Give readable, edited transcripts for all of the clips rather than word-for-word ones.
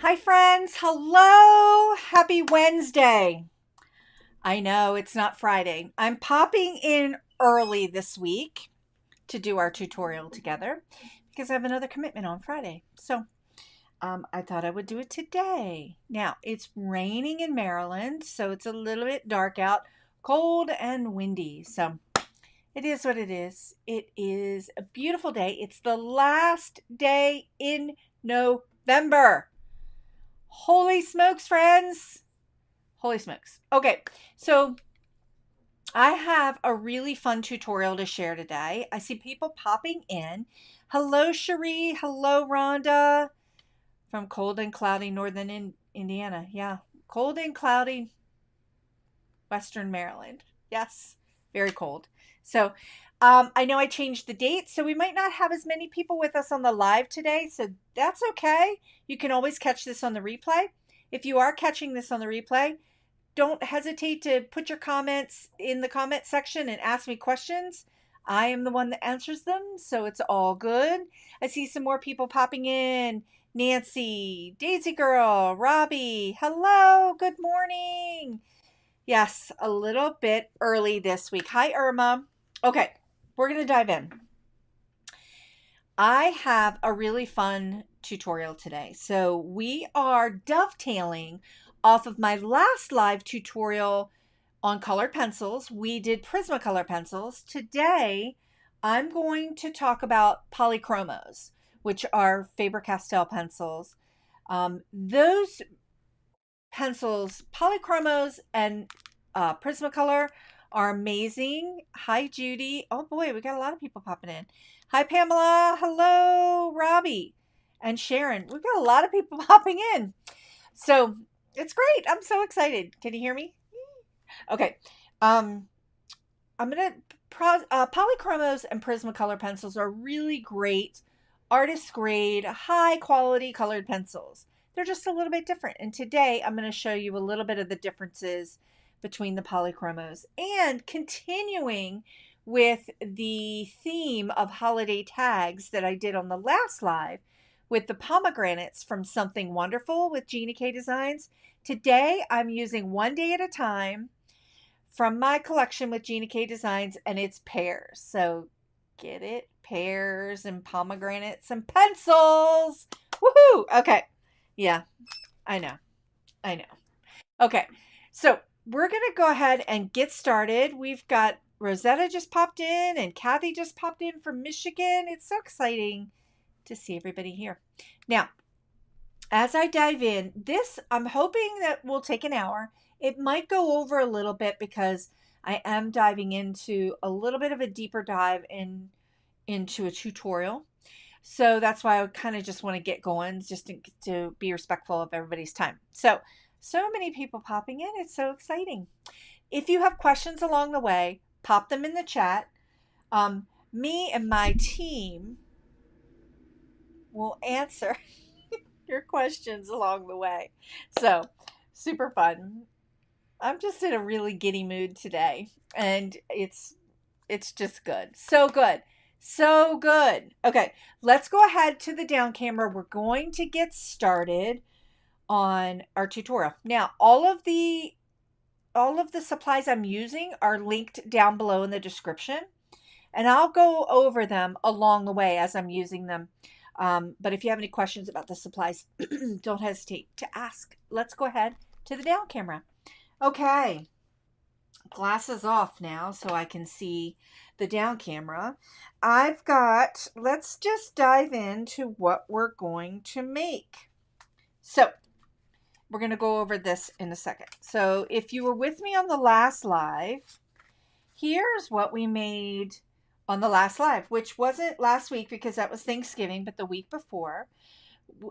Hi, friends. Hello. Happy Wednesday. I know it's not Friday. I'm popping in early this week to do our tutorial together because I have another commitment on Friday. So I thought I would do it today. Now, it's raining in Maryland, so it's a little bit dark out, cold and windy. So it is what it is. It is a beautiful day. It's the last day in November. Holy smokes, friends. Holy smokes. Okay, so I have a really fun tutorial to share today. I see people popping in. Hello, Cherie. Hello, Rhonda from cold and cloudy northern Indiana. Yeah, cold and cloudy western Maryland. Yes, very cold. So I know I changed the date, so we might not have as many people with us on the live today, so that's okay. You can always catch this on the replay. If you are catching this on the replay, don't hesitate to put your comments in the comment section and ask me questions. I am the one that answers them, so it's all good. I see some more people popping in. Nancy, Daisy Girl, Robbie, hello, good morning. Yes, a little bit early this week. Hi, Irma. Okay, we're going to dive in. I have a really fun tutorial today. So we are dovetailing off of my last live tutorial on colored pencils. We did Prismacolor pencils. Today, I'm going to talk about polychromos, which are Faber-Castell pencils. Those pencils, polychromos and Prismacolor, are amazing. Hi, Judy. Oh boy, we got a lot of people popping in. Hi, Pamela. Hello, Robbie and Sharon. We've got a lot of people popping in. So it's great. I'm so excited. Can you hear me? Okay. I'm going to, polychromos and Prismacolor pencils are really great artist grade, high quality colored pencils. They're just a little bit different. And today I'm going to show you a little bit of the differences between the polychromos and continuing with the theme of holiday tags that I did on the last live with the pomegranates from Something Wonderful with Gina K Designs. Today I'm using One Day at a Time from my collection with Gina K Designs, and it's pears. So get it? Pears and pomegranates and pencils. Woohoo! Okay. Yeah, I know. I know. Okay. So we're going to go ahead and get started. We've got Rosetta just popped in and Kathy just popped in from Michigan. It's so exciting to see everybody here. Now, as I dive in, this I'm hoping that will take an hour. It might go over a little bit because I am diving into a little bit of a deeper dive into a tutorial. So that's why I kind of just want to get going, just to be respectful of everybody's time. So many people popping in. It's so exciting. If you have questions along the way, pop them in the chat. Me and my team will answer your questions along the way. So super fun. I'm just in a really giddy mood today, and it's just good. So good. So good. Okay, let's go ahead to the down camera. We're going to get started on our tutorial. Now, all of the supplies I'm using are linked down below in the description, and I'll go over them along the way as I'm using them. But if you have any questions about the supplies, don't hesitate to ask. Let's go ahead to the down camera. Okay, glasses off now so I can see the down camera. Let's just dive into what we're going to make. So we're going to go over this in a second. So if you were with me on the last live, here's what we made on the last live, which wasn't last week because that was Thanksgiving, but the week before.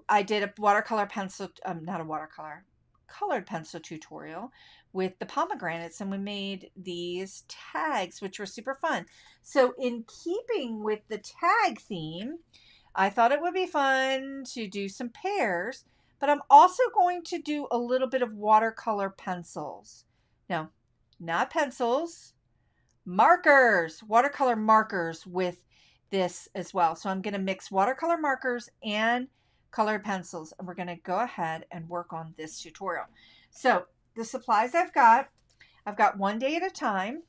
I did a watercolor pencil, not a watercolor, colored pencil tutorial with the pomegranates, and we made these tags, which were super fun. So in keeping with the tag theme, I thought it would be fun to do some pears, but I'm also going to do a little bit of watercolor pencils. No, not pencils, markers, watercolor markers with this as well. So I'm going to mix watercolor markers and colored pencils, and we're going to go ahead and work on this tutorial. So the supplies I've got One Day at a Time.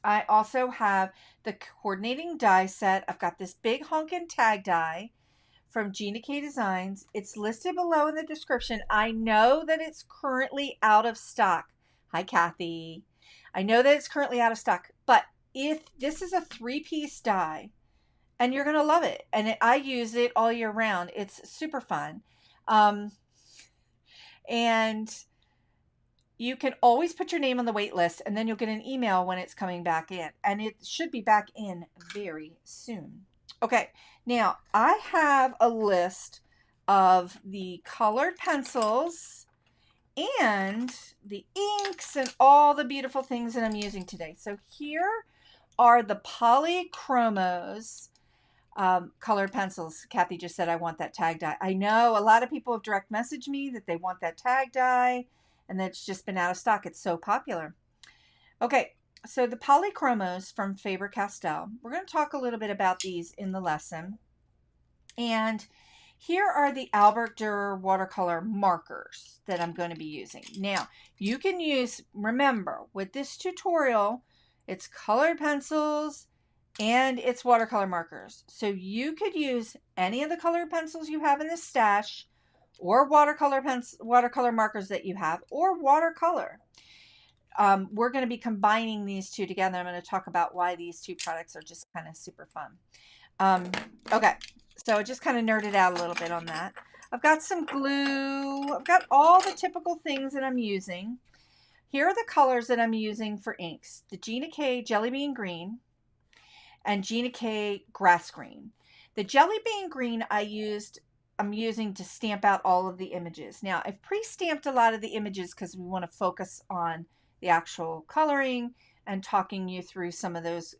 I also have the coordinating die set. I've got this big honkin' tag die from Gina K Designs. It's listed below in the description. I know that it's currently out of stock. Hi, Kathy. I know that it's currently out of stock, but if this is a 3-piece die, and you're going to love it. And I use it all year round. It's super fun. And you can always put your name on the wait list, and then you'll get an email when it's coming back in. And it should be back in very soon. Okay, now I have a list of the colored pencils and the inks and all the beautiful things that I'm using today. So here are the Polychromos colored pencils. Kathy just said, I want that tag die. I know a lot of people have direct messaged me that they want that tag die, and that's just been out of stock. It's so popular. Okay, so the Polychromos from Faber-Castell. We're going to talk a little bit about these in the lesson. And here are the Albert Dürer watercolor markers that I'm going to be using. Now, you can use, remember, with this tutorial, it's colored pencils and it's watercolor markers. So you could use any of the colored pencils you have in the stash, or watercolor markers that you have, or watercolor. We're going to be combining these two together. I'm going to talk about why these two products are just kind of super fun. Okay, so I just kind of nerded out a little bit on that. I've got some glue. I've got all the typical things that I'm using. Here are the colors that I'm using for inks. The Gina K Jelly Bean Green and Gina K Grass Green. The Jelly Bean Green I'm using to stamp out all of the images. Now, I've pre-stamped a lot of the images because we want to focus on the actual coloring and talking you through some of those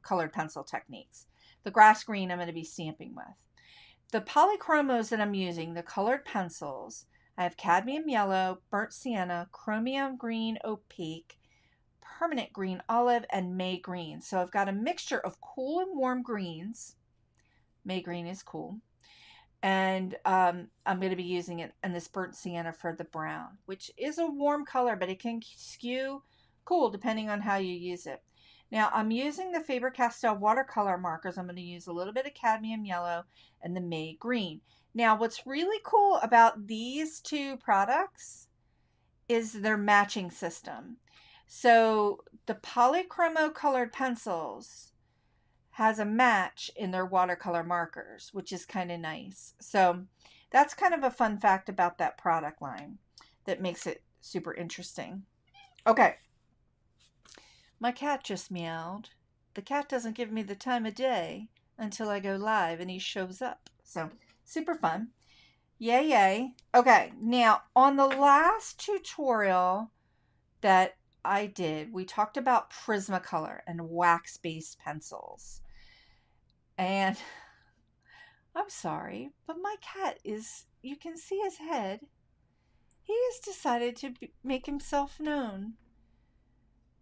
colored pencil techniques. The grass green I'm going to be stamping with. The Polychromos that I'm using, the colored pencils, I have cadmium yellow, burnt sienna, chromium green opaque, permanent green olive, and May green. So I've got a mixture of cool and warm greens. May green is cool. And I'm going to be using it in this burnt sienna for the brown, which is a warm color, but it can skew cool depending on how you use it. Now I'm using the Faber-Castell watercolor markers. I'm going to use a little bit of cadmium yellow and the May green. Now what's really cool about these two products is their matching system. So the Polychromo colored pencils has a match in their watercolor markers, which is kind of nice. So that's kind of a fun fact about that product line that makes it super interesting. Okay. My cat just meowed. The cat doesn't give me the time of day until I go live and he shows up. So super fun. Yay, yay. Okay, now on the last tutorial that I did, we talked about Prismacolor and wax-based pencils. And I'm sorry, but my cat is, you can see his head. He has decided to make himself known.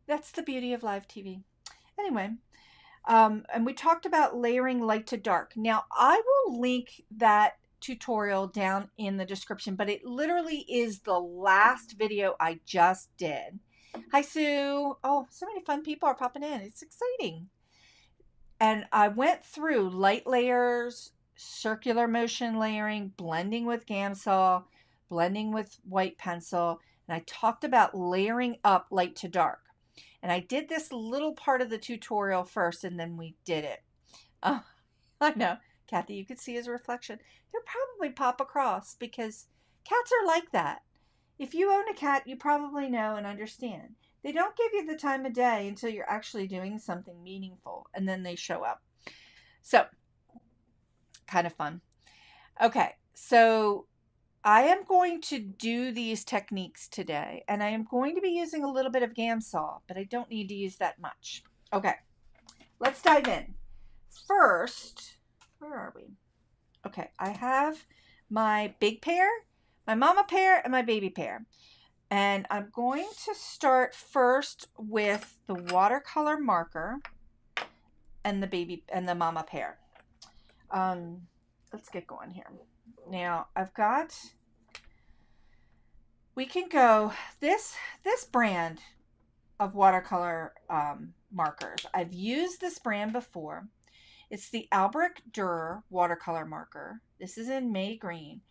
That's the beauty of live TV. Anyway, and we talked about layering light to dark. Now, I will link that tutorial down in the description, but it literally is the last video I just did. Hi, Sue. Oh, so many fun people are popping in. It's exciting. And I went through light layers, circular motion layering, blending with gamsol, blending with white pencil, and I talked about layering up light to dark. And I did this little part of the tutorial first, and then we did it. Oh, I know. Kathy, you could see his reflection. He'll probably pop across because cats are like that. If you own a cat, you probably know and understand. They don't give you the time of day until you're actually doing something meaningful, and then they show up. So, kind of fun. Okay, so I am going to do these techniques today, and I am going to be using a little bit of gamsol, but I don't need to use that much. Okay, let's dive in. First, where are we? Okay, I have my big pear, my mama pear, and my baby pear. And I'm going to start first with the watercolor marker and the baby and the mama pear. Let's get going here. Now I've got, we can go, this brand of watercolor markers. I've used this brand before. It's the Albrecht Dürer watercolor marker. This is in May Green.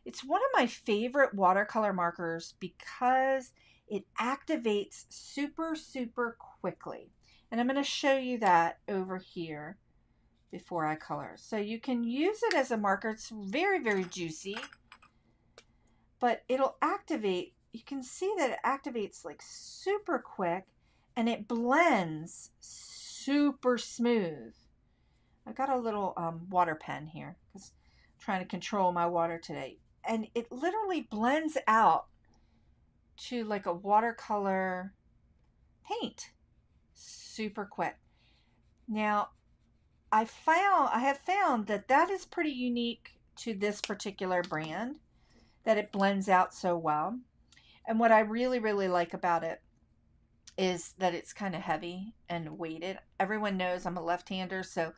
It's one of my favorite watercolor markers because it activates super, super quickly. And I'm going to show you that over here before I color. So you can use it as a marker. It's very, very juicy, but it'll activate. You can see that it activates like super quick and it blends super smooth. I've got a little water pen here because I'm trying to control my water today. And it literally blends out to like a watercolor paint super quick. Now, I have found that that is pretty unique to this particular brand, that it blends out so well. And what I really, really like about it is that it's kind of heavy and weighted. Everyone knows I'm a left-hander, so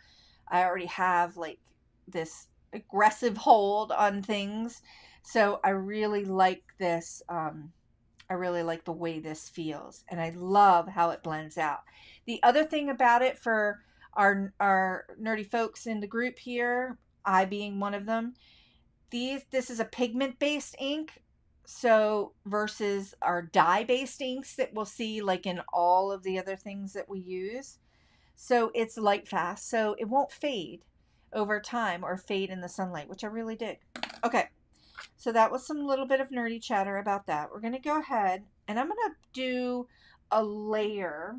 I already have like this aggressive hold on things. So I really like this. I really like the way this feels, and I love how it blends out. The other thing about it, for our nerdy folks in the group here, I being one of them, this is a pigment based ink, so versus our dye based inks that we'll see like in all of the other things that we use. So it's light fast, so it won't fade over time or fade in the sunlight, which I really dig. Okay, so that was some little bit of nerdy chatter about that. We're going to go ahead and I'm going to do a layer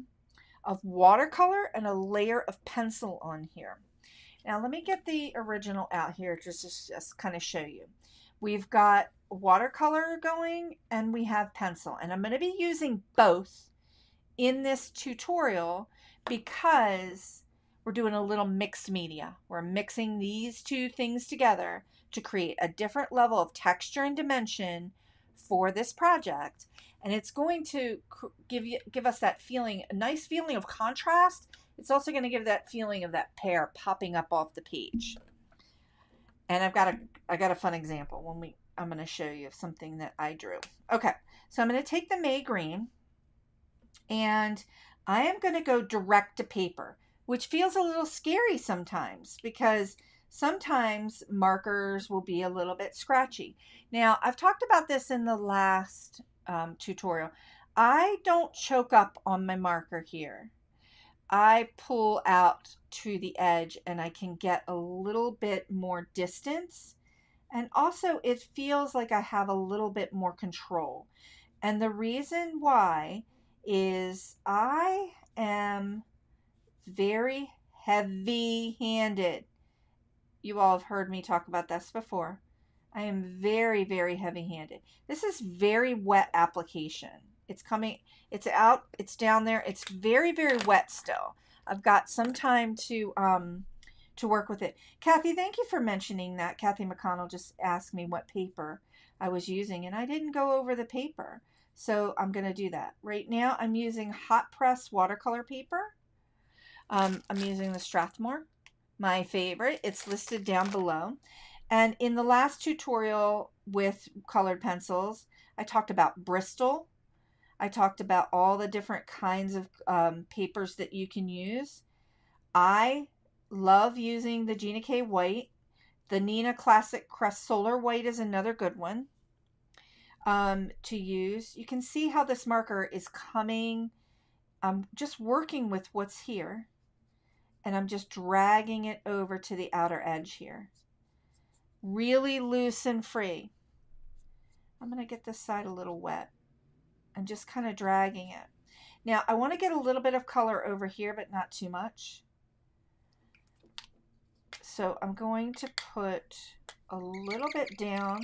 of watercolor and a layer of pencil on here. Now let me get the original out here just kind of show you. We've got watercolor going and we have pencil, and I'm going to be using both in this tutorial because we're doing a little mixed media. We're mixing these two things together to create a different level of texture and dimension for this project. And it's going to give us that feeling, a nice feeling of contrast. It's also going to give that feeling of that pear popping up off the page. And I got a fun example I'm going to show you of something that I drew. Okay, so I'm going to take the May Green and I am going to go direct to paper, which feels a little scary sometimes because sometimes markers will be a little bit scratchy. Now, I've talked about this in the last tutorial. I don't choke up on my marker here. I pull out to the edge and I can get a little bit more distance. And also it feels like I have a little bit more control. And the reason why is I am very heavy-handed. You all have heard me talk about this before. I am very, very heavy-handed. This is very wet application. It's coming, it's out, it's down there. It's very, very wet still. I've got some time to work with it. Kathy, thank you for mentioning that. Kathy McConnell just asked me what paper I was using, and I didn't go over the paper. So I'm going to do that. Right now I'm using hot press watercolor paper. I'm using the Strathmore, my favorite. It's listed down below. And in the last tutorial with colored pencils, I talked about Bristol. I talked about all the different kinds of papers that you can use. I love using the Gina K White. The Neenah Classic Crest Solar White is another good one to use. You can see how this marker is coming. I'm just working with what's here, and I'm just dragging it over to the outer edge here. Really loose and free. I'm going to get this side a little wet and just kind of dragging it. Now I want to get a little bit of color over here, but not too much. So I'm going to put a little bit down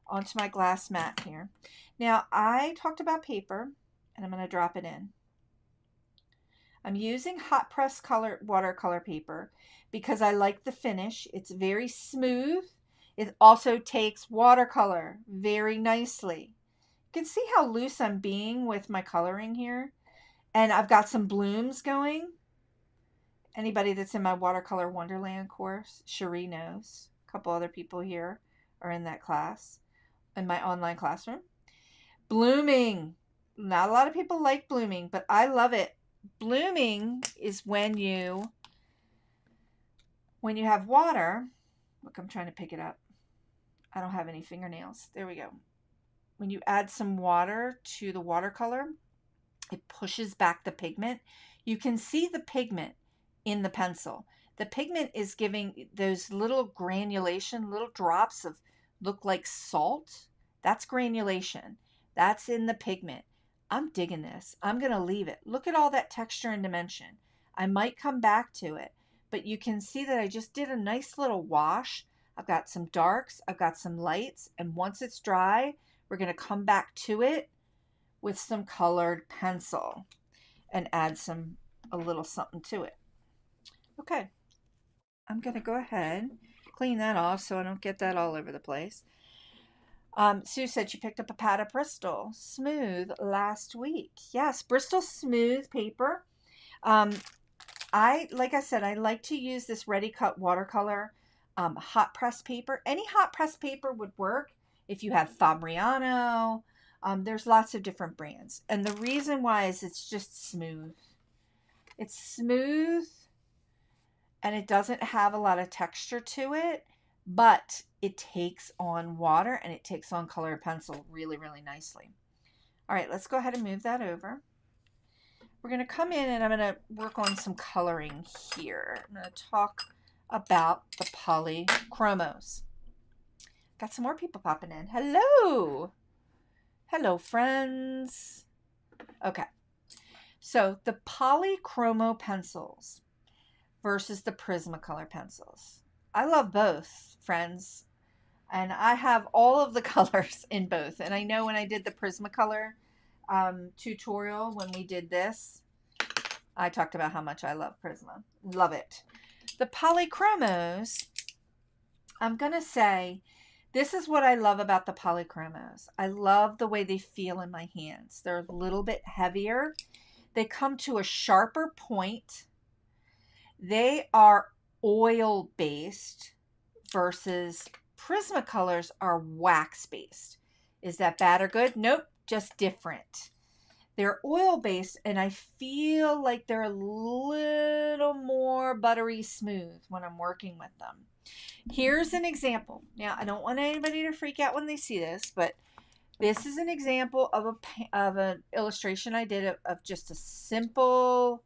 onto my glass mat here. Now I talked about paper, and I'm going to drop it in. I'm using hot press watercolor paper because I like the finish. It's very smooth. It also takes watercolor very nicely. You can see how loose I'm being with my coloring here. And I've got some blooms going. Anybody that's in my Watercolor Wonderland course, Cherie knows. A couple other people here are in that class, in my online classroom. Blooming. Not a lot of people like blooming, but I love it. Blooming is when you have water. Look, I'm trying to pick it up. I don't have any fingernails. There we go. When you add some water to the watercolor, it pushes back the pigment. You can see the pigment in the pencil. The pigment is giving those little granulation, little drops of look like salt. That's granulation. That's in the pigment. I'm digging this. I'm going to leave it. Look at all that texture and dimension. I might come back to it, but you can see that I just did a nice little wash. I've got some darks, I've got some lights, and once it's dry, we're going to come back to it with some colored pencil and add a little something to it. Okay, I'm going to go ahead, clean that off so I don't get that all over the place. Sue said she picked up a pad of Bristol Smooth last week. Yes, Bristol Smooth paper. Like I said, I like to use this Ready Cut watercolor hot press paper. Any hot press paper would work if you have Fabriano. There's lots of different brands. And the reason why is it's just smooth. It's smooth and it doesn't have a lot of texture to it, but it takes on water and it takes on colored pencil really, really nicely. All right, let's go ahead and move that over. We're going to come in and I'm going to work on some coloring here. I'm going to talk about the polychromos. Got some more people popping in. Hello. Hello, friends. Okay. So the polychromo pencils versus the Prismacolor pencils. I love both, friends. And I have all of the colors in both. And I know when I did the Prismacolor tutorial, when we did this, I talked about how much I love Prisma. Love it. The polychromos, I'm going to say, this is what I love about the polychromos. I love the way they feel in my hands. They're a little bit heavier. They come to a sharper point. They are oil-based versus Prismacolors are wax-based. Is that bad or good? Nope, just different. They're oil-based, and I feel like they're a little more buttery smooth when I'm working with them. Here's an example. Now, I don't want anybody to freak out when they see this, but this is an example of an illustration I did of just a simple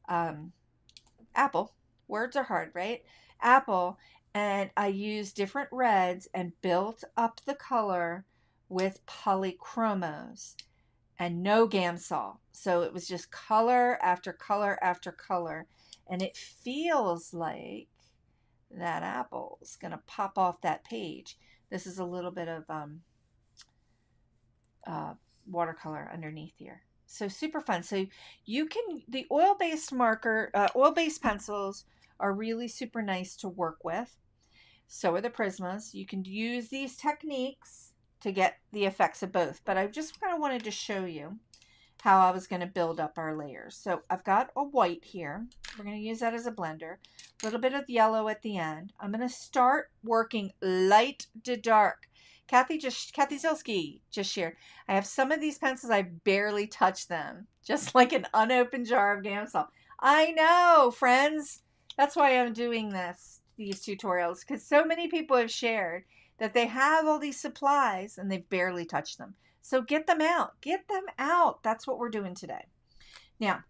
apple. Words are hard, right? Apple. And I used different reds and built up the color with polychromos and no gamsol. So it was just color after color after color. And it feels like that apple is going to pop off that page. This is a little bit of watercolor underneath here. So super fun. So you can, the oil-based oil-based pencils are really super nice to work with. So are the Prismas. You can use these techniques to get the effects of both. But I just kind of wanted to show you how I was going to build up our layers. So I've got a white here. We're going to use that as a blender. A little bit of yellow at the end. I'm going to start working light to dark. Kathy Zilski just shared. I have some of these pencils, I barely touch them. Just like an unopened jar of gamsol. I know, friends. That's why I'm doing these tutorials, because so many people have shared that they have all these supplies and they've barely touched them. So get them out. Get them out. That's what we're doing today. Now,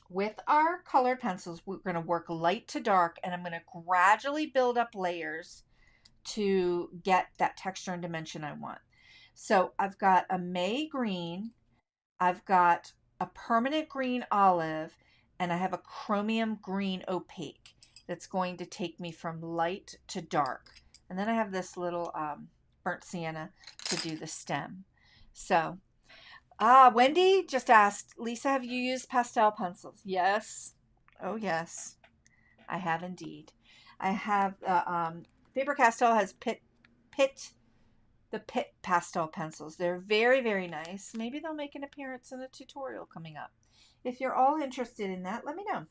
with our colored pencils, we're going to work light to dark, and I'm going to gradually build up layers to get that texture and dimension I want. So I've got a May green, I've got a permanent green olive, and I have a chromium green opaque that's going to take me from light to dark. And then I have this little burnt sienna to do the stem. So, Wendy just asked, Lisa, have you used pastel pencils? Yes. Oh, yes. I have indeed. I have, Faber-Castell has Pitt pastel pencils. They're very, very nice. Maybe they'll make an appearance in a tutorial coming up. If you're all interested in that, let me know.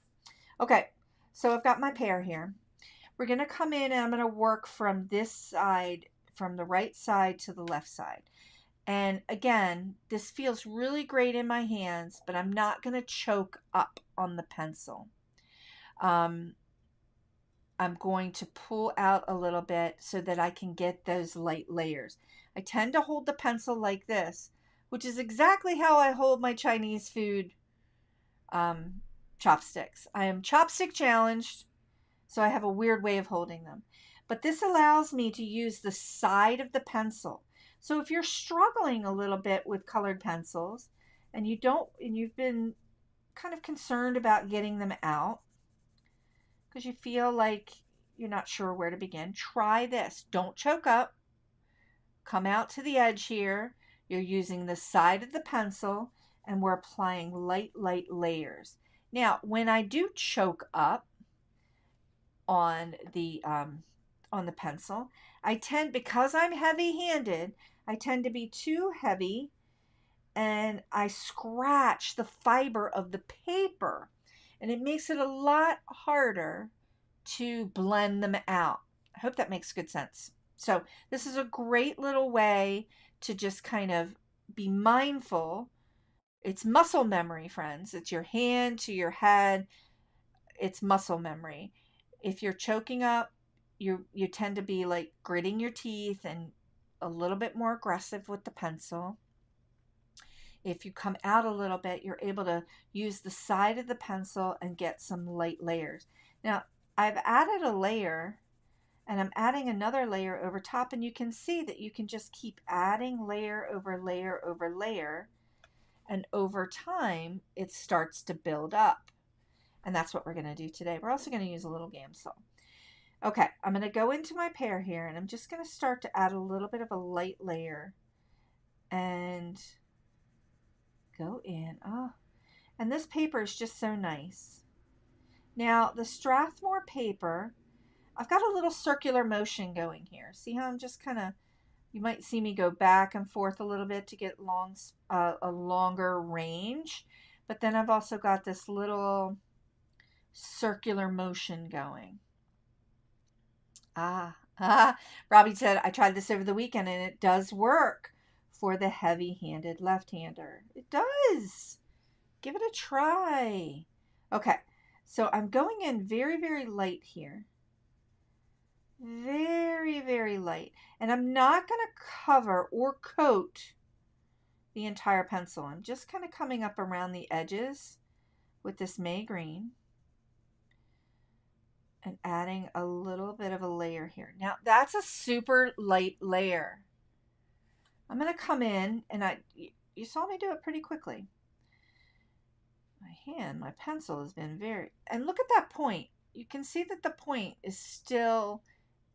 Okay, so I've got my pair here. we're going to come in and I'm going to work from this side, from the right side to the left side. And again, this feels really great in my hands, but I'm not going to choke up on the pencil. I'm going to pull out a little bit so that I can get those light layers. I tend to hold the pencil like this, which is exactly how I hold my Chinese food chopsticks. I am chopstick challenged, so I have a weird way of holding them. But this allows me to use the side of the pencil. So if you're struggling a little bit with colored pencils and you've been kind of concerned about getting them out, because you feel like you're not sure where to begin, try this. Don't choke up. Come out to the edge here. You're using the side of the pencil and we're applying light layers. Now, when I do choke up on the pencil, because I'm heavy-handed, I tend to be too heavy and I scratch the fiber of the paper. And it makes it a lot harder to blend them out. I hope that makes good sense. So this is a great little way to just kind of be mindful. It's muscle memory, friends. It's your hand to your head. It's muscle memory. If you're choking up, you tend to be like gritting your teeth and a little bit more aggressive with the pencil. If you come out a little bit, you're able to use the side of the pencil and get some light layers. Now, I've added a layer and I'm adding another layer over top, and you can see that you can just keep adding layer over layer over layer, and over time it starts to build up. And that's what we're going to do today. We're also going to use a little gamsol. Okay, I'm going to go into my pear here and I'm just going to start to add a little bit of a light layer and go in. Oh, and this paper is just so nice. Now, the Strathmore paper, I've got a little circular motion going here. See how I'm just kind of, you might see me go back and forth a little bit to get a longer range. But then I've also got this little circular motion going. Robbie said, I tried this over the weekend and it does work for the heavy-handed left-hander. It does. Give it a try. Okay, so I'm going in very light here. Very light. And I'm not going to cover or coat the entire pencil. I'm just kind of coming up around the edges with this May green and adding a little bit of a layer here. Now, that's a super light layer. I'm going to come in and you saw me do it pretty quickly. My pencil has been and look at that point. You can see that the point is still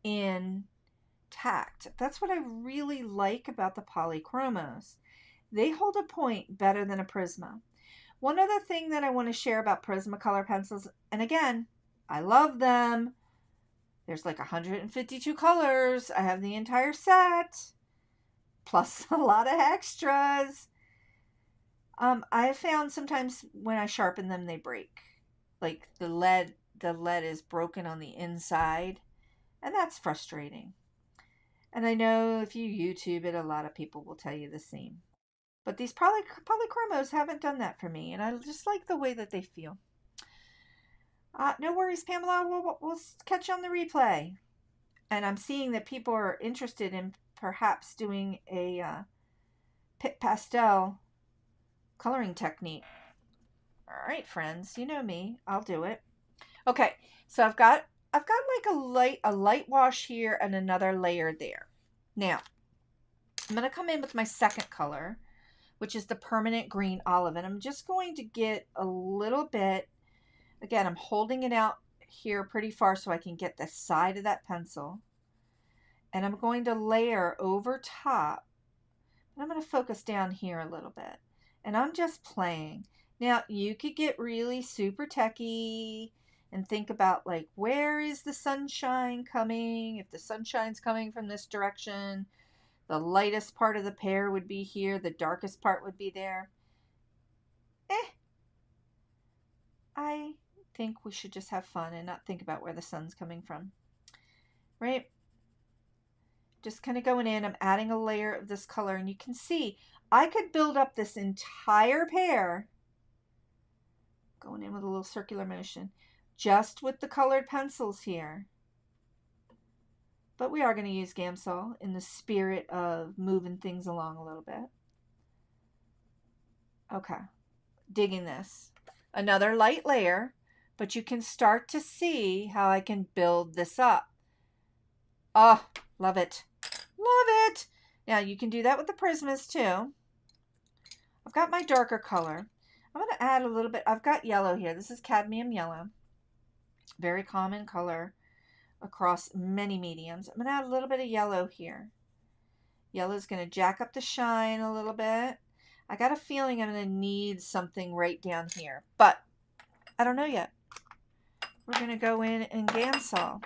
intact. That's what I really like about the polychromos. They hold a point better than a Prisma. One other thing that I want to share about Prismacolor pencils, and again, I love them. There's like 152 colors. I have the entire set, plus a lot of extras. I have found sometimes when I sharpen them, they break. Like the lead is broken on the inside, and that's frustrating. And I know if you YouTube it, a lot of people will tell you the same. But these polychromos haven't done that for me, and I just like the way that they feel. No worries, Pamela. We'll catch you on the replay. And I'm seeing that people are interested in perhaps doing a Pit Pastel coloring technique. All right, friends, you know me. I'll do it. Okay, so I've got like a light wash here and another layer there. Now, I'm going to come in with my second color, which is the permanent green olive, and I'm just going to get a little bit. Again, I'm holding it out here pretty far so I can get the side of that pencil. And I'm going to layer over top. And I'm going to focus down here a little bit. And I'm just playing. Now, you could get really super techie and think about like, where is the sunshine coming? If the sunshine's coming from this direction, the lightest part of the pear would be here. The darkest part would be there. I think we should just have fun and not think about where the sun's coming from. right? Just kind of going in, I'm adding a layer of this color, and you can see I could build up this entire pear, going in with a little circular motion, just with the colored pencils here. But we are going to use gamsol in the spirit of moving things along a little bit. Okay, digging this. Another light layer, but you can start to see how I can build this up. Oh, love it. Love it. Now you can do that with the Prismas too. I've got my darker color. I'm going to add a little bit. I've got yellow here. This is cadmium yellow. Very common color across many mediums. I'm going to add a little bit of yellow here. Yellow is going to jack up the shine a little bit. I got a feeling I'm going to need something right down here, but I don't know yet. We're going to go in and gamsol.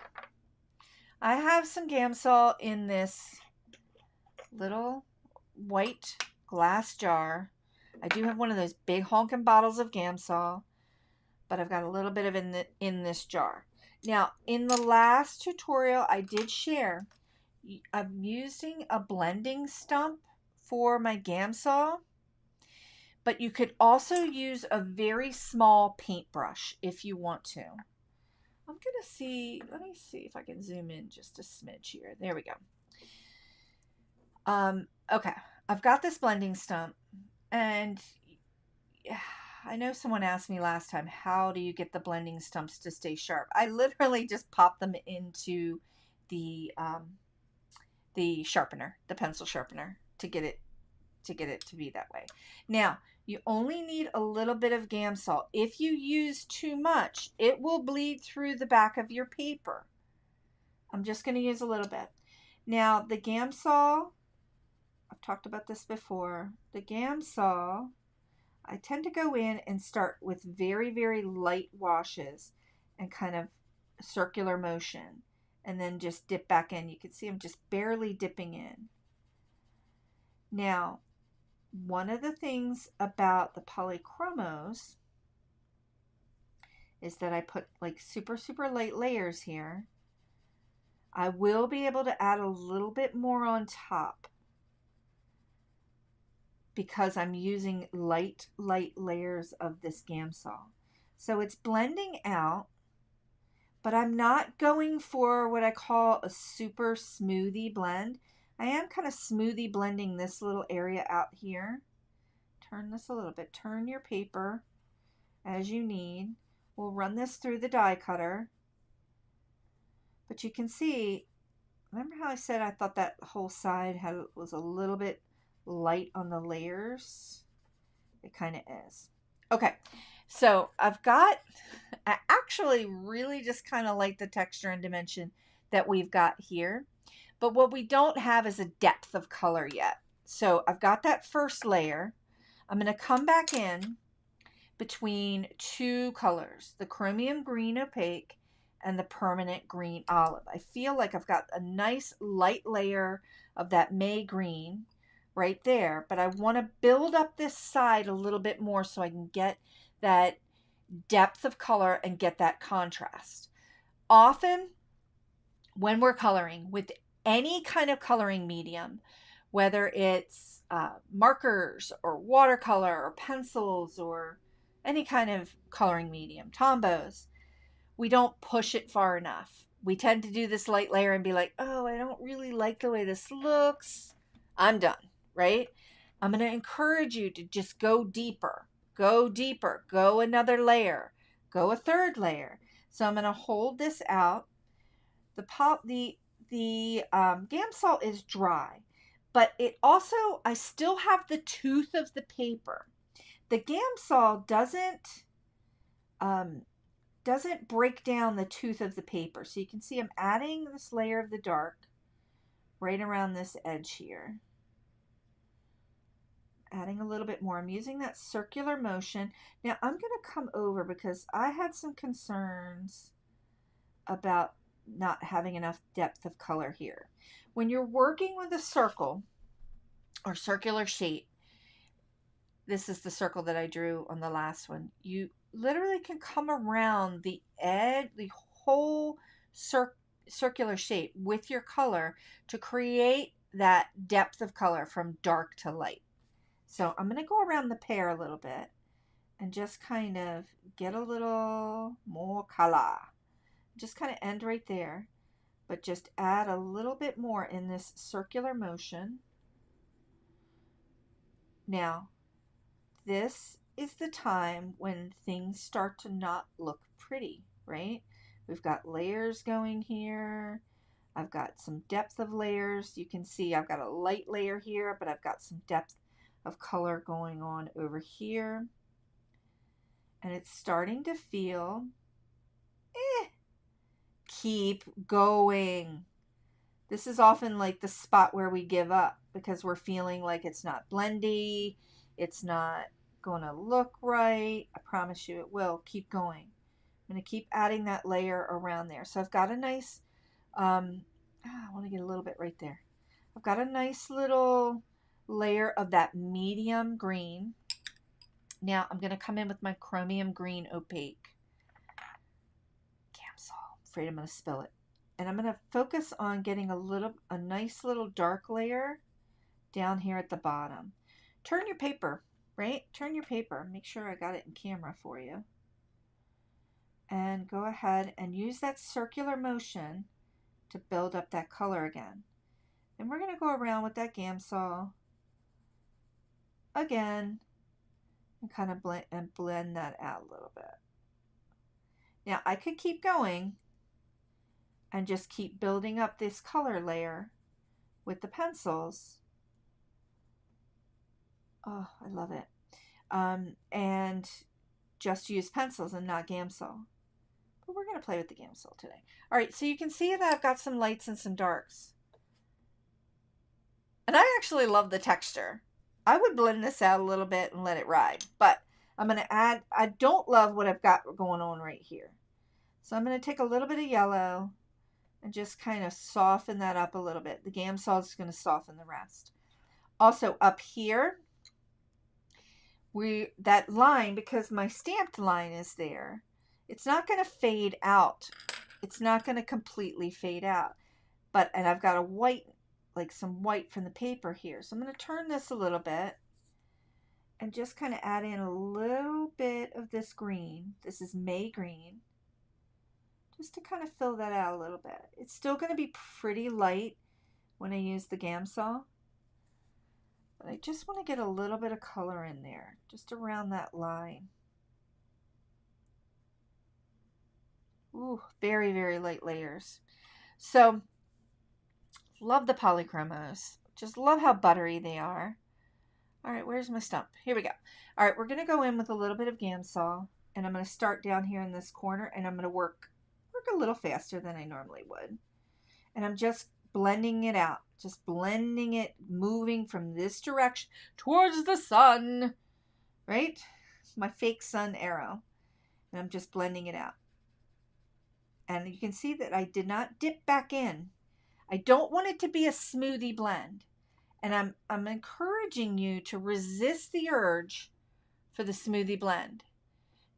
I have some gamsol in this little white glass jar. I do have one of those big honking bottles of gamsol, but I've got a little bit of it in this jar. Now, in the last tutorial I did share, I'm using a blending stump for my gamsol, but you could also use a very small paintbrush if you want to. I'm going to see, let me see if I can zoom in just a smidge here. There we go. Okay, I've got this blending stump, and I know someone asked me last time, how do you get the blending stumps to stay sharp? I literally just pop them into the sharpener, the pencil sharpener, to get it to be that way. Now, you only need a little bit of gamsol. If you use too much, it will bleed through the back of your paper. I'm just going to use a little bit. Now, the gamsol, I've talked about this before. The gamsol, I tend to go in and start with very, very light washes and kind of circular motion, and then just dip back in. You can see I'm just barely dipping in. Now, one of the things about the polychromos is that I put like super, super light layers here. I will be able to add a little bit more on top because I'm using light layers of this gamsol. So it's blending out, but I'm not going for what I call a super smoothie blend. I am kind of smoothie blending this little area out here. Turn this a little bit. Turn your paper as you need. We'll run this through the die cutter. But you can see, remember how I said I thought that whole side was a little bit light on the layers? It kind of is. Okay, so I actually really just kind of like the texture and dimension that we've got here. But what we don't have is a depth of color yet. So I've got that first layer. I'm going to come back in between two colors, the chromium green opaque and the permanent green olive. I feel like I've got a nice light layer of that May green right there, but I want to build up this side a little bit more so I can get that depth of color and get that contrast. Often when we're coloring with any kind of coloring medium, whether it's markers or watercolor or pencils or any kind of coloring medium, Tombows, we don't push it far enough. We tend to do this light layer and be like, oh, I don't really like the way this looks. I'm done, right? I'm going to encourage you to just go deeper, go another layer, go a third layer. So I'm going to hold this out. The gamsol is dry, but it also, I still have the tooth of the paper. The gamsol doesn't break down the tooth of the paper. So you can see I'm adding this layer of the dark right around this edge here. Adding a little bit more. I'm using that circular motion. Now I'm going to come over because I had some concerns about not having enough depth of color here. When you're working with a circle or circular shape, this is the circle that I drew on the last one, you literally can come around the edge, the whole circular shape with your color to create that depth of color from dark to light. So I'm going to go around the pear a little bit and just kind of get a little more color. Just kind of end right there, but just add a little bit more in this circular motion. Now, this is the time when things start to not look pretty, right? We've got layers going here. I've got some depth of layers. You can see I've got a light layer here, but I've got some depth of color going on over here. And it's starting to feel, keep going. This is often like the spot where we give up because we're feeling like it's not blendy, it's not going to look right. I promise you it will. Keep going. I'm going to keep adding that layer around there. So I've got a nice, I want to get a little bit right there. I've got a nice little layer of that medium green. Now I'm going to come in with my chromium green opaque gamsol. Afraid I'm going to spill it. And I'm going to focus on getting a nice little dark layer down here at the bottom. Turn your paper, right? Turn your paper. Make sure I got it in camera for you. And go ahead and use that circular motion to build up that color again. And we're going to go around with that gamsol again and kind of blend that out a little bit. Now I could keep going and just keep building up this color layer with the pencils. Oh, I love it. And just use pencils and not gamsol. But we're going to play with the gamsol today. All right, so you can see that I've got some lights and some darks. And I actually love the texture. I would blend this out a little bit and let it ride. But I'm going to add, I don't love what I've got going on right here. So I'm going to take a little bit of yellow and just kind of soften that up a little bit. The gamsol is going to soften the rest. Also up here, that line, because my stamped line is there, it's not going to fade out. It's not going to completely fade out. And I've got a white, like some white from the paper here. So I'm going to turn this a little bit and just kind of add in a little bit of this green. This is May green. Just to kind of fill that out a little bit. It's still going to be pretty light when I use the gamsol. But I just want to get a little bit of color in there, just around that line. Ooh, very, very light layers. So, love the polychromos. Just love how buttery they are. All right, where's my stump? Here we go. All right, we're going to go in with a little bit of gamsol, and I'm going to start down here in this corner, and I'm going to work a little faster than I normally would. And I'm just blending it out, just blending it, moving from this direction towards the sun, right? My fake sun arrow. And I'm just blending it out. And you can see that I did not dip back in. I don't want it to be a smoothie blend. And I'm encouraging you to resist the urge for the smoothie blend,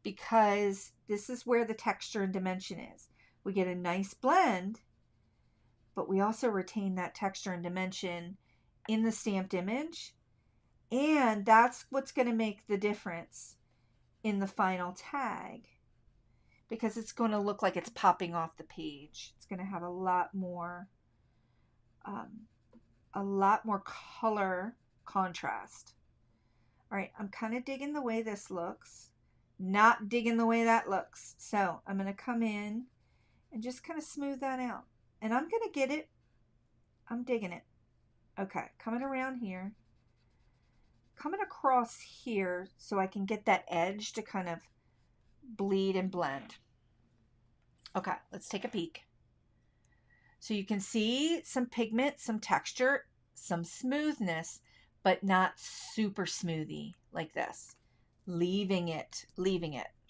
because this is where the texture and dimension is. We get a nice blend, but we also retain that texture and dimension in the stamped image. And that's what's going to make the difference in the final tag, because it's going to look like it's popping off the page. It's going to have a lot more color contrast. All right, I'm kind of digging the way this looks, not digging the way that looks. So I'm going to come in and just kind of smooth that out. And I'm going to get it. I'm digging it. Okay, coming around here. Coming across here so I can get that edge to kind of bleed and blend. Okay, let's take a peek. So you can see some pigment, some texture, some smoothness, but not super smoothie like this. Leaving it.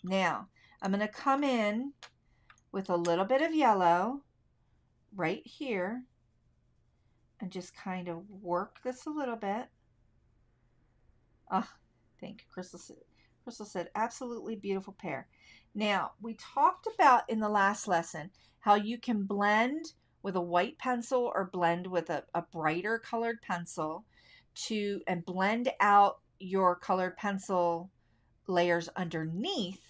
Now, I'm going to come in with a little bit of yellow right here and just kind of work this a little bit. Oh, thank you. Crystal Crystal said, absolutely beautiful pear. Now, we talked about in the last lesson how you can blend with a white pencil or blend with a brighter colored pencil and blend out your colored pencil layers underneath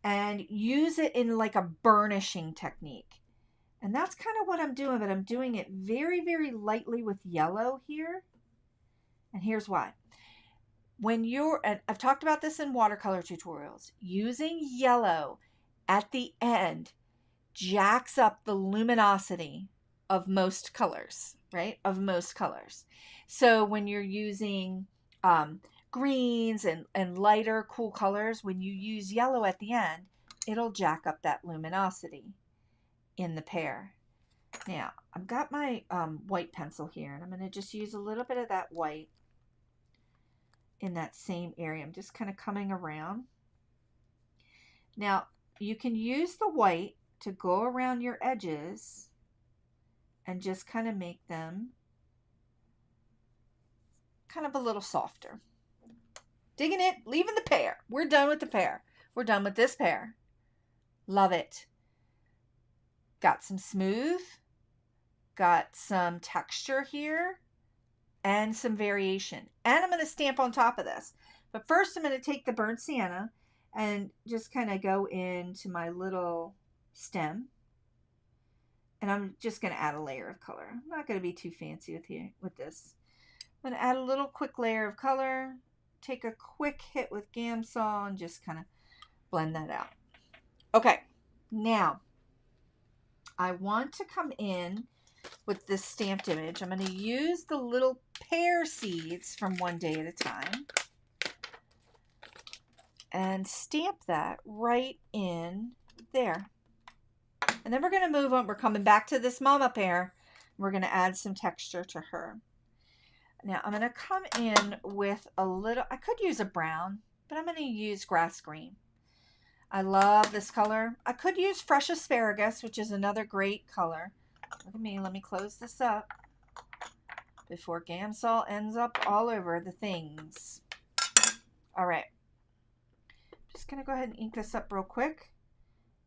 and use it in like a burnishing technique. And that's kind of what I'm doing, but I'm doing it very, very lightly with yellow here. And here's why. And I've talked about this in watercolor tutorials, using yellow at the end jacks up the luminosity of most colors, right? Of most colors. So when you're using greens and lighter cool colors, when you use yellow at the end, it'll jack up that luminosity in the pear. Now, I've got my white pencil here, and I'm going to just use a little bit of that white in that same area. I'm just kind of coming around. Now, you can use the white to go around your edges and just kind of make them kind of a little softer. Digging it, leaving the pear. We're done with the pear. We're done with this pear. Love it. Got some smooth, got some texture here, and some variation. And I'm going to stamp on top of this. But first I'm going to take the burnt sienna and just kind of go into my little stem. And I'm just going to add a layer of color. I'm not going to be too fancy with this. I'm going to add a little quick layer of color, take a quick hit with gamsol, and just kind of blend that out. Okay, now I want to come in with this stamped image. I'm going to use the little pear seeds from One Day at a Time and stamp that right in there. And then we're going to move on. We're coming back to this mama pear. We're going to add some texture to her. Now I'm going to come in with a little, I could use a brown, but I'm going to use grass green. I love this color. I could use fresh asparagus, which is another great color. Look at me. Let me close this up before gamsol ends up all over the things. All right. Just going to go ahead and ink this up real quick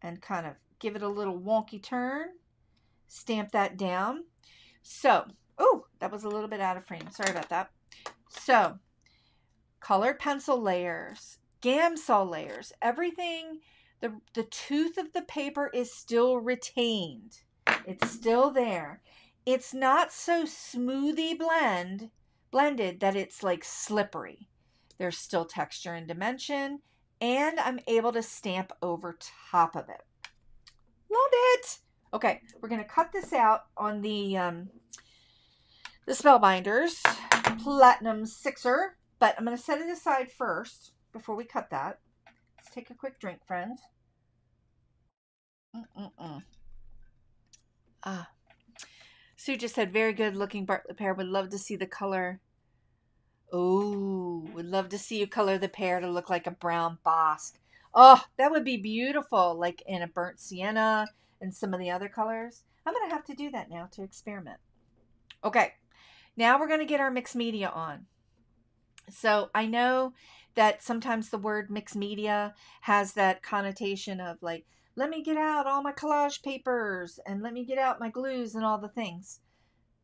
and kind of give it a little wonky turn. Stamp that down. So, oh, that was a little bit out of frame. Sorry about that. So, colored pencil layers, gamsol layers, everything, the tooth of the paper is still retained. It's still there. It's not so smoothly blended that it's like slippery. There's still texture and dimension, and I'm able to stamp over top of it. Love it. Okay, we're going to cut this out on the Spellbinders Platinum Sixer, but I'm going to set it aside first before we cut that. Let's take a quick drink, friends. Sue just said, very good looking Bartlett pear. Would love to see the color. Oh, would love to see you color the pear to look like a brown bosque. Oh, that would be beautiful, like in a burnt sienna and some of the other colors. I'm going to have to do that now to experiment. Okay, now we're going to get our mixed media on. So I know that sometimes the word mixed media has that connotation of like, let me get out all my collage papers and let me get out my glues and all the things.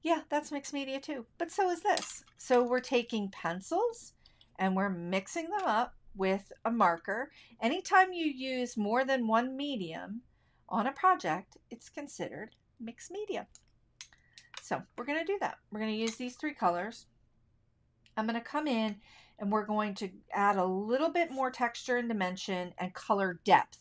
Yeah, that's mixed media too, but so is this. So we're taking pencils and we're mixing them up with a marker. Anytime you use more than one medium on a project, it's considered mixed media. So we're going to do that. We're going to use these three colors. I'm going to come in and we're going to add a little bit more texture and dimension and color depth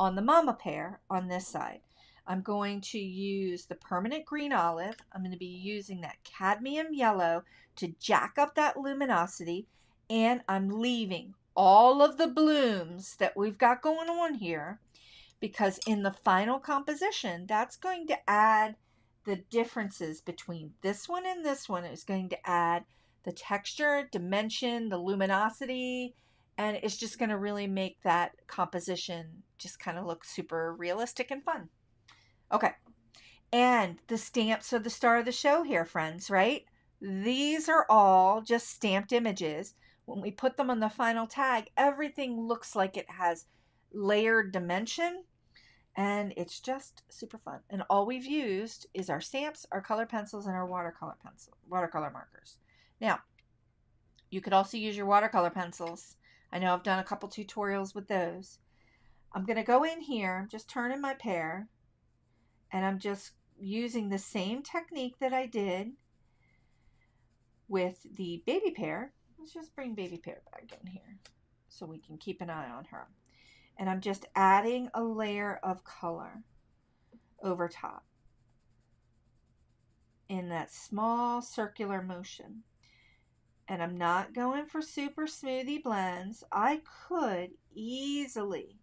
on the mama pear on this side. I'm going to use the permanent green olive. I'm going to be using that cadmium yellow to jack up that luminosity, and I'm leaving all of the blooms that we've got going on here because in the final composition, that's going to add the differences between this one and this one. Is going to add the texture, dimension, the luminosity, and it's just going to really make that composition just kind of look super realistic and fun. Okay, and the stamps are the star of the show here, friends, right? These are all just stamped images when we put them on the final tag, everything looks like it has layered dimension, and it's just super fun. And all we've used is our stamps, our color pencils, and our watercolor markers. Now, you could also use your watercolor pencils. I know I've done a couple tutorials with those. I'm going to go in here, I'm just turning my pear, and I'm just using the same technique that I did with the baby pear. Let's just bring baby pear back in here so we can keep an eye on her. And I'm just adding a layer of color over top in that small circular motion. And I'm not going for super smoothie blends. I could easily,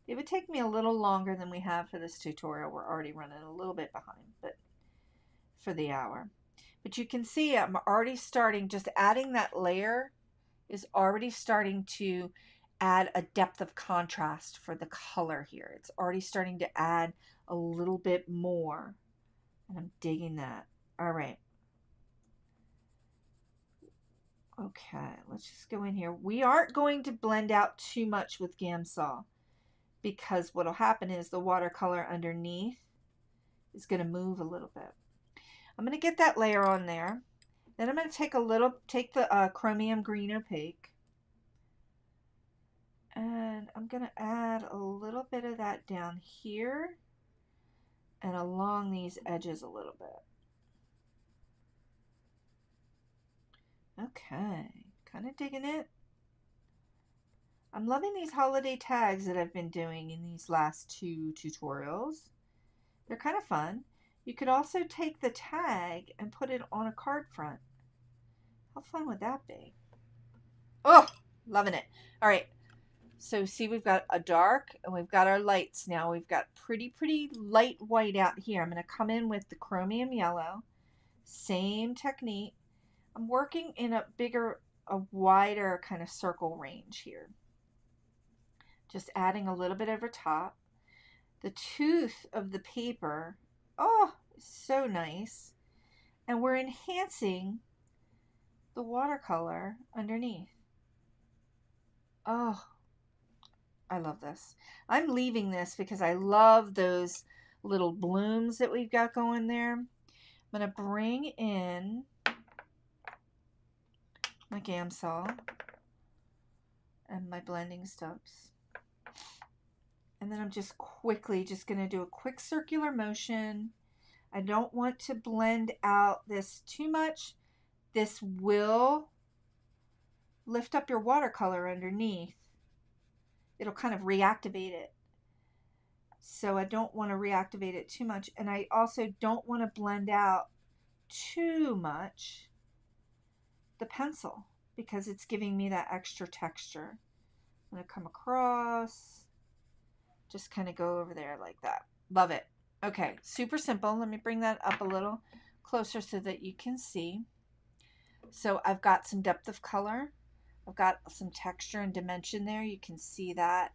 it would take me a little longer than we have for this tutorial. We're already running a little bit behind, but for the hour. But you can see I'm already starting, just adding that layer is already starting to add a depth of contrast for the color here. It's already starting to add a little bit more, and I'm digging that. All right. Okay, let's just go in here. We aren't going to blend out too much with gamsol, because what'll happen is the watercolor underneath is going to move a little bit. I'm going to get that layer on there. Then I'm going to take the chromium green opaque, and I'm going to add a little bit of that down here and along these edges a little bit. Okay, kind of digging it. I'm loving these holiday tags that I've been doing in these last two tutorials. They're kind of fun. You could also take the tag and put it on a card front. How fun would that be? Oh, loving it. All right. So see, we've got a dark and we've got our lights now. We've got pretty light white out here. I'm going to come in with the chromium yellow. Same technique. I'm working in a wider kind of circle range here. Just adding a little bit over top. The tooth of the paper, oh, so nice. And we're enhancing the watercolor underneath. Oh, I love this. I'm leaving this because I love those little blooms that we've got going there. I'm going to bring in my gamsol and my blending stumps. And then I'm just quickly going to do a quick circular motion. I don't want to blend out this too much. This will lift up your watercolor underneath. It'll kind of reactivate it. So I don't want to reactivate it too much. And I also don't want to blend out too much the pencil because it's giving me that extra texture. I'm going to come across, just kind of go over there like that. Love it. Okay, super simple. Let me bring that up a little closer so that you can see. So I've got some depth of color. I've got some texture and dimension there. You can see that.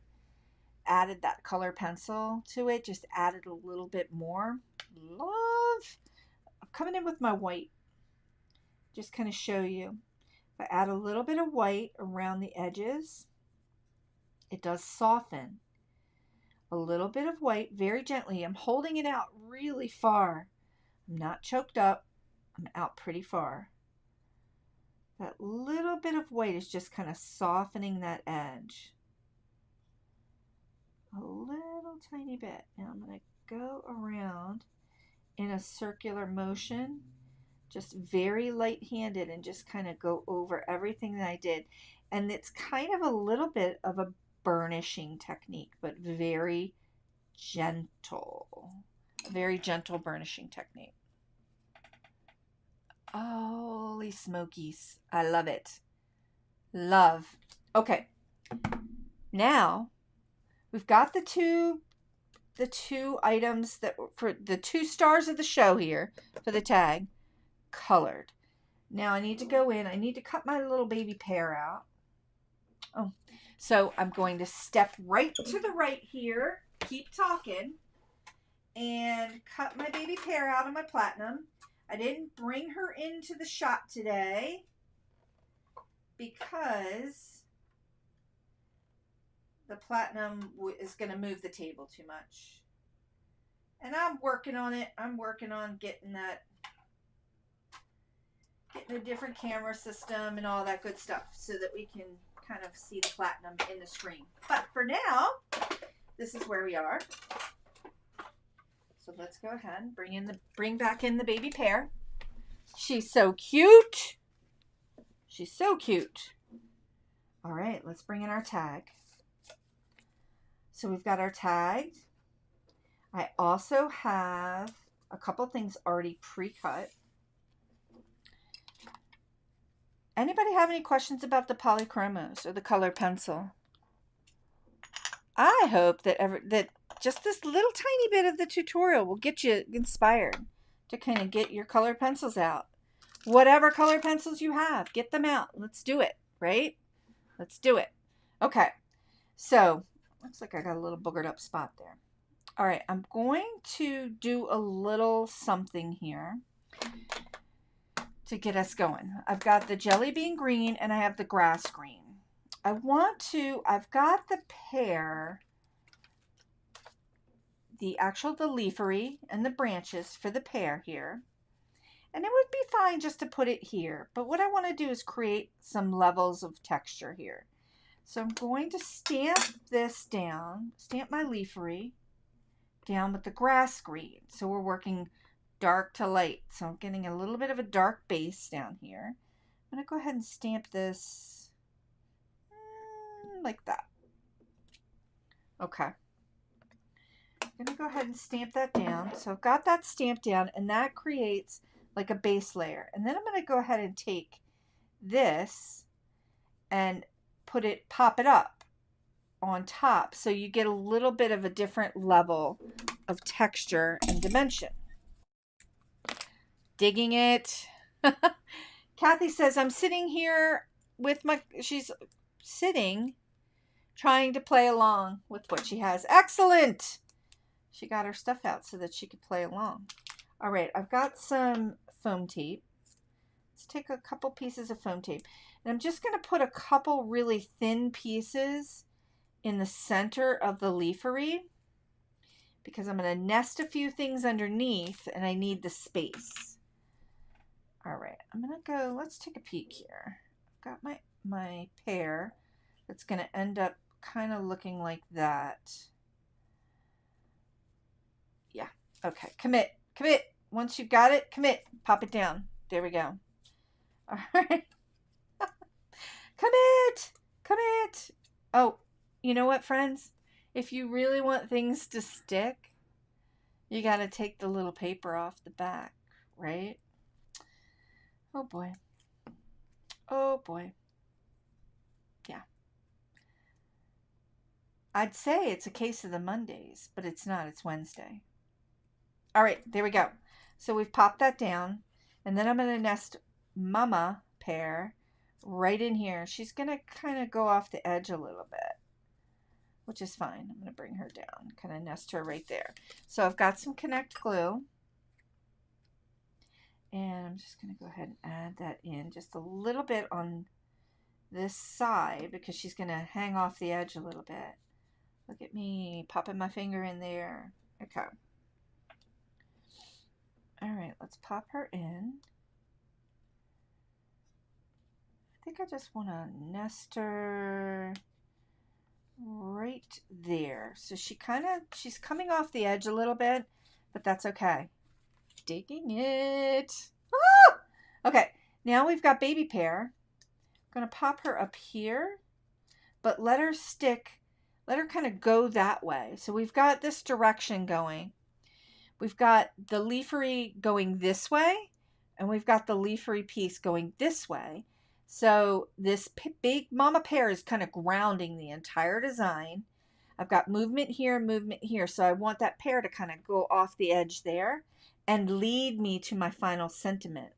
Added that color pencil to it. Just added a little bit more. Love. I'm coming in with my white. Just kind of show you. If I add a little bit of white around the edges, it does soften. A little bit of white very gently. I'm holding it out really far. I'm not choked up. I'm out pretty far. That little bit of white is just kind of softening that edge. A little tiny bit. Now I'm going to go around in a circular motion, just very light-handed, and just kind of go over everything that I did. And it's kind of a little bit of a burnishing technique, but very gentle. A very gentle burnishing technique. Holy smokies. I love it. Love. Okay. Now we've got the two items that for the 2 stars of the show here for the tag colored. Now I need to go in. I need to cut my little baby pear out. Oh, so I'm going to step right to the right here. Keep talking. And cut my baby pear out of my platinum. I didn't bring her into the shop today because the platinum is going to move the table too much. And I'm working on it. I'm working on getting a different camera system and all that good stuff so that we can kind of see the platinum in the screen. But for now, this is where we are. So let's go ahead and bring back in the baby pear. She's so cute. She's so cute. All right, let's bring in our tag. So we've got our tag. I also have a couple things already pre-cut. Anybody have any questions about the polychromos or the color pencil? I hope that just this little tiny bit of the tutorial will get you inspired to kind of get your color pencils out. Whatever color pencils you have, get them out. Let's do it, right? Let's do it. Okay, so looks like I got a little boogered up spot there. All right, I'm going to do a little something here to get us going. I've got the jelly bean green and I have the grass green. I've got the pear, the leafery and the branches for the pear here. And it would be fine just to put it here. But what I want to do is create some levels of texture here. So I'm going to stamp this down, stamp my leafery down with the grass green. So we're working dark to light. So I'm getting a little bit of a dark base down here. I'm going to go ahead and stamp this like that. Okay. I'm going to go ahead and stamp that down. So I've got that stamped down and that creates like a base layer. And then I'm going to go ahead and take this and pop it up on top so you get a little bit of a different level of texture and dimension. Digging it. Kathy says, I'm sitting here with she's sitting trying to play along with what she has. Excellent. She got her stuff out so that she could play along. All right, I've got some foam tape. Let's take a couple pieces of foam tape. And I'm just going to put a couple really thin pieces in the center of the leafery because I'm going to nest a few things underneath and I need the space. All right, I'm going to go, let's take a peek here. I've got my pear that's going to end up kind of looking like that. Yeah, okay, commit. Once you've got it, commit, pop it down. There we go. All right. Commit. Oh, you know what, friends? If you really want things to stick, you got to take the little paper off the back, right? Oh boy. Oh boy. Yeah. I'd say it's a case of the Mondays, but it's not. It's Wednesday. All right, there we go. So we've popped that down, and then I'm going to nest Mama Pear right in here. She's going to kind of go off the edge a little bit, which is fine. I'm going to bring her down, kind of nest her right there. So I've got some Connect glue, and I'm just going to go ahead and add that in just a little bit on this side because she's going to hang off the edge a little bit. Look at me popping my finger in there. Okay. All right, let's pop her in. I think I just want to nest her right there. So she's coming off the edge a little bit, but that's okay. Digging it. Ah! Okay, now we've got baby pear. I'm going to pop her up here, but let her kind of go that way. So we've got this direction going. We've got the leafery going this way, and we've got the leafery piece going this way. So this big mama pear is kind of grounding the entire design. I've got movement here, movement here. So I want that pear to kind of go off the edge there and lead me to my final sentiment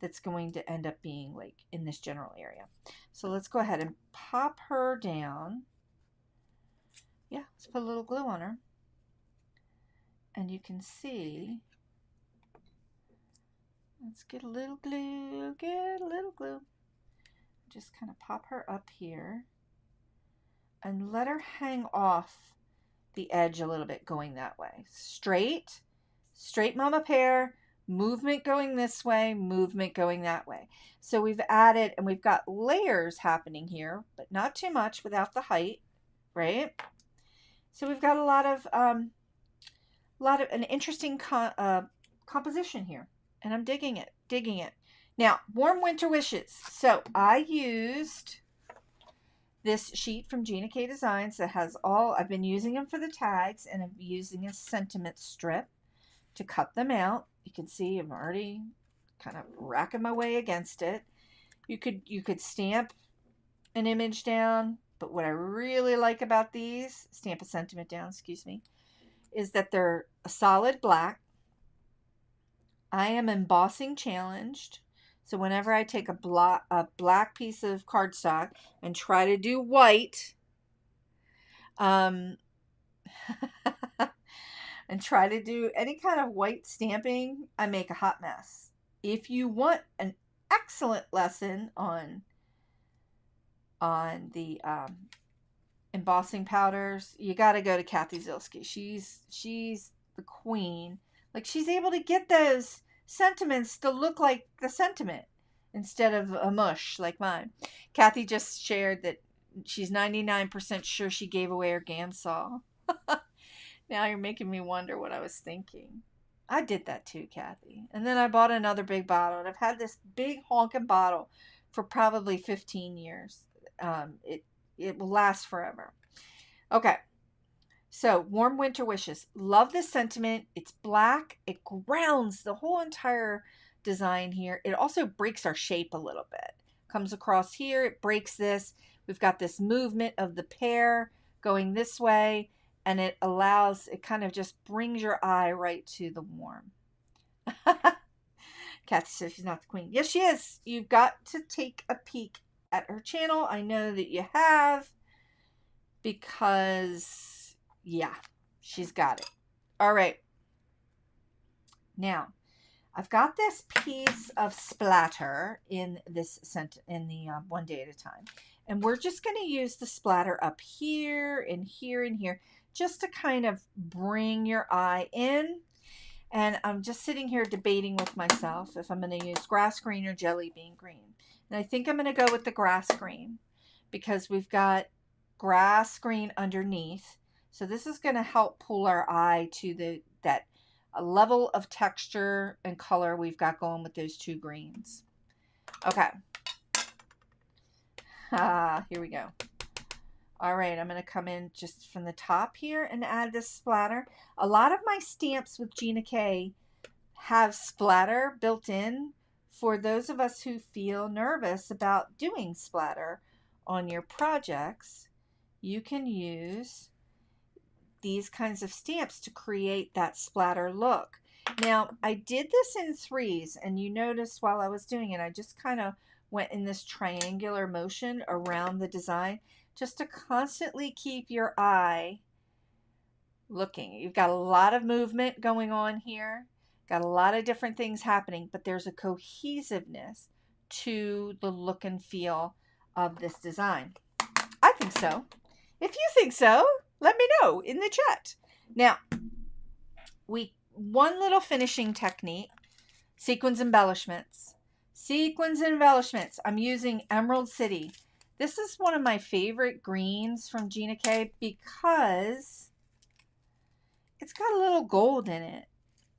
that's going to end up being like in this general area. So let's go ahead and pop her down. Yeah, let's put a little glue on her. And you can see, let's get a little glue, Just kind of pop her up here and let her hang off the edge a little bit going that way. Straight, straight mama pear, movement going this way, movement going that way. So we've added, and we've got layers happening here, but not too much without the height, right? So we've got a lot of an interesting composition here, and I'm digging it, digging it. Now, warm winter wishes. So I used this sheet from Gina K Designs that has all, I've been using them for the tags, and I'm using a sentiment strip to cut them out. You can see I'm already kind of racking my way against it. You could stamp an image down, but what I really like about these, stamp a sentiment down, excuse me, is that they're a solid black. I am embossing challenged. So whenever I take a black piece of cardstock and try to do white, and try to do any kind of white stamping, I make a hot mess. If you want an excellent lesson on the embossing powders, you got to go to Kathy Zilski. She's the queen. Like, she's able to get those sentiments to look like the sentiment instead of a mush like mine. Kathy just shared that she's 99% sure she gave away her gamsol. Now you're making me wonder what I was thinking. I did that too, Kathy. And then I bought another big bottle, and I've had this big honking bottle for probably 15 years. It will last forever. Okay. So, warm winter wishes. Love this sentiment. It's black. It grounds the whole entire design here. It also breaks our shape a little bit. Comes across here. It breaks this. We've got this movement of the pear going this way, and it kind of just brings your eye right to the warm. Kathy says she's not the queen. Yes, she is. You've got to take a peek at her channel. I know that you have, because yeah, she's got it. All right. Now, I've got this piece of splatter in the One Day at a Time, and we're just going to use the splatter up here and here and here, just to kind of bring your eye in. And I'm just sitting here debating with myself if I'm going to use grass green or jelly bean green. And I think I'm going to go with the grass green, because we've got grass green underneath. So this is going to help pull our eye to that level of texture and color we've got going with those two greens. Okay. Here we go. All right, I'm going to come in just from the top here and add this splatter. A lot of my stamps with Gina K have splatter built in for those of us who feel nervous about doing splatter on your projects. You can use these kinds of stamps to create that splatter look. Now, I did this in threes, and you notice while I was doing it, I just kind of went in this triangular motion around the design, just to constantly keep your eye looking. You've got a lot of movement going on here, got a lot of different things happening, but there's a cohesiveness to the look and feel of this design. I think so. If you think so, let me know in the chat. Now, one little finishing technique, sequins embellishments. Sequins embellishments. I'm using Emerald City. This is one of my favorite greens from Gina K, because it's got a little gold in it.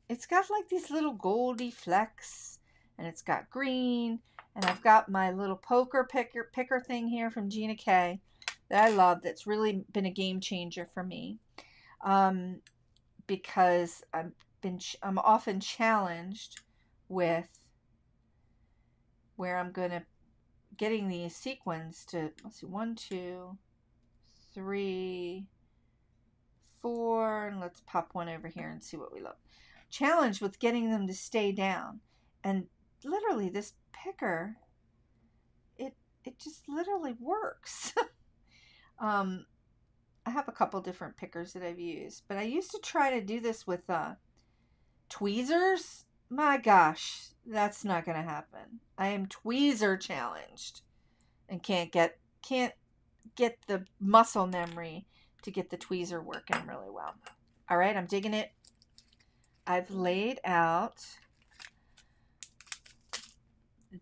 It's got like these little goldy flecks, and it's got green, and I've got my little poker picker thing here from Gina K that I love, that's really been a game changer for me, because I'm often challenged with where I'm getting these sequins to, let's see, 1, 2, 3, 4, and let's pop one over here and see what we love. Challenged with getting them to stay down, and literally this picker, it just literally works. I have a couple different pickers that I've used, but I used to try to do this with tweezers. My gosh, that's not going to happen. I am tweezer challenged, and can't get the muscle memory to get the tweezer working really well. All right, I'm digging it. I've laid out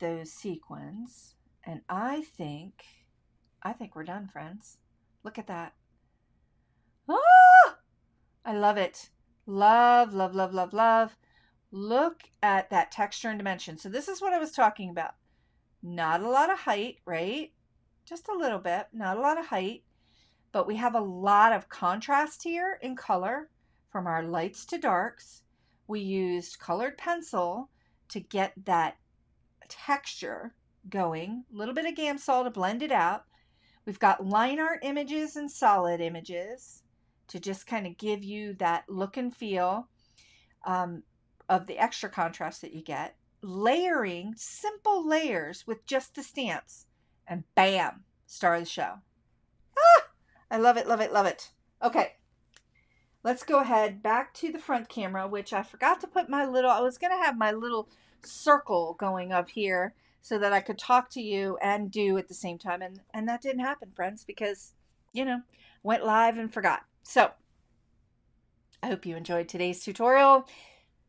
those sequins, and I think we're done, friends. Look at that. Ah! I love it. Love, love, love, love, love. Look at that texture and dimension. So this is what I was talking about. Not a lot of height, right? Just a little bit, not a lot of height, but we have a lot of contrast here in color from our lights to darks. We used colored pencil to get that texture going, a little bit of gamsol to blend it out. We've got line art images and solid images to just kind of give you that look and feel of the extra contrast that you get. Layering, simple layers with just the stamps, and bam, star of the show. Ah, I love it, love it, love it. Okay, let's go ahead back to the front camera, which I forgot to put I was going to have my little circle going up here so that I could talk to you and do at the same time. And that didn't happen, friends, because, went live and forgot. So I hope you enjoyed today's tutorial.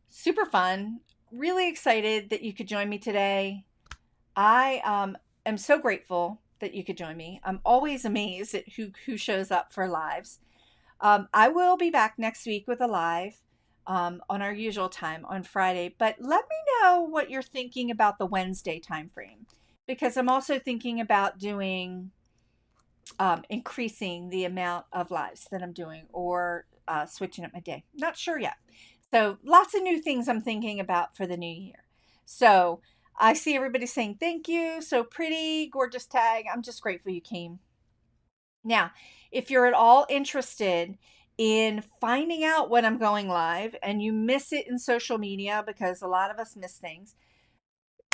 Super fun. Really excited that you could join me today. I am so grateful that you could join me. I'm always amazed at who shows up for lives. I will be back next week with a live on our usual time on Friday, but let me know what you're thinking about the Wednesday time frame, because I'm also thinking about doing increasing the amount of lives that I'm doing, or switching up my day. Not sure yet. So lots of new things I'm thinking about for the new year. So I see everybody saying thank you. So pretty, gorgeous tag. I'm just grateful you came. Now, if you're at all interested in finding out when I'm going live and you miss it in social media, because a lot of us miss things,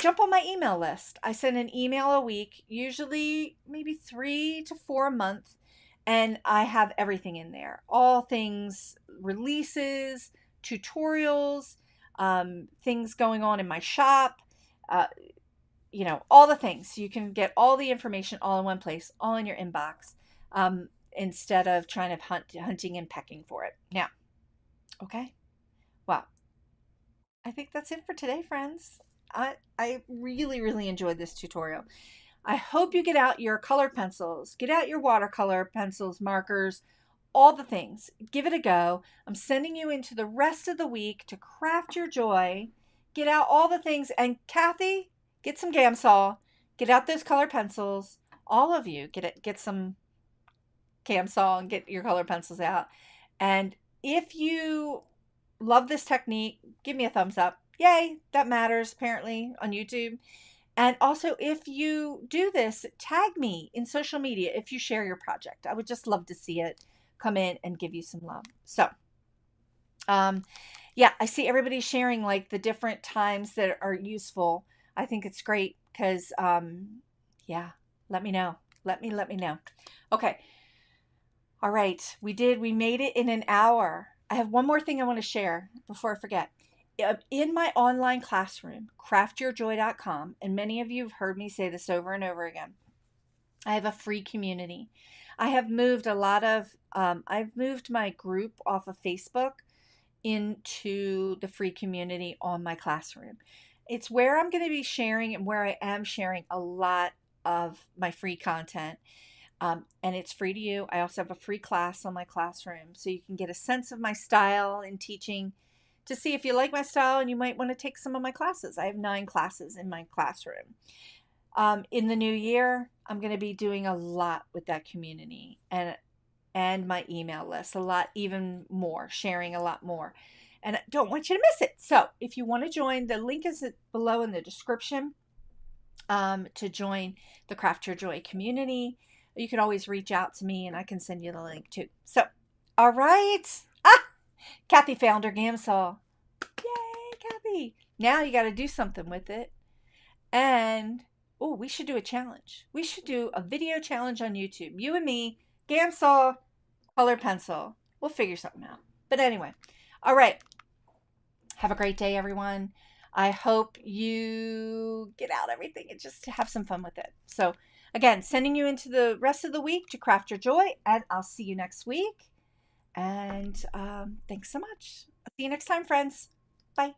jump on my email list. I send an email a week, usually maybe 3 to 4 a month, and I have everything in there. All things, releases, tutorials, things going on in my shop, all the things. You can get all the information all in one place, all in your inbox, instead of trying to hunting and pecking for it. Now, okay, well, I think that's it for today, friends. I really, really enjoyed this tutorial. I hope you get out your colored pencils, get out your watercolor pencils, markers, all the things. Give it a go. I'm sending you into the rest of the week to craft your joy. Get out all the things. And Kathy, get some gamsol. Get out those colored pencils. All of you, get some gamsol and get your colored pencils out. And if you love this technique, give me a thumbs up. Yay, that matters apparently on YouTube. And also, if you do this, tag me in social media if you share your project. I would just love to see it come in and give you some love. So, yeah, I see everybody sharing like the different times that are useful. I think it's great because, yeah, let me know. Let me know. Okay. All right. We made it in an hour. I have one more thing I want to share before I forget. In my online classroom, craftyourjoy.com, and many of you have heard me say this over and over again, I have a free community. I have moved I've moved my group off of Facebook into the free community on my classroom. It's where I'm going to be sharing, and where I am sharing a lot of my free content. And it's free to you. I also have a free class on my classroom, so you can get a sense of my style in teaching, to see if you like my style and you might want to take some of my classes. I have 9 classes in my classroom. In the new year, I'm going to be doing a lot with that community and my email list, a lot, even more, sharing a lot more. And I don't want you to miss it. So if you want to join, the link is below in the description to join the Craft Your Joy community. You can always reach out to me and I can send you the link too. So, all right. Kathy found her gamsol. Yay, Kathy. Now you got to do something with it. And, oh, we should do a challenge. We should do a video challenge on YouTube. You and me, gamsol, color pencil. We'll figure something out. But anyway, all right. Have a great day, everyone. I hope you get out everything and just have some fun with it. So again, sending you into the rest of the week to craft your joy, and I'll see you next week. And thanks so much. I'll see you next time, friends. Bye.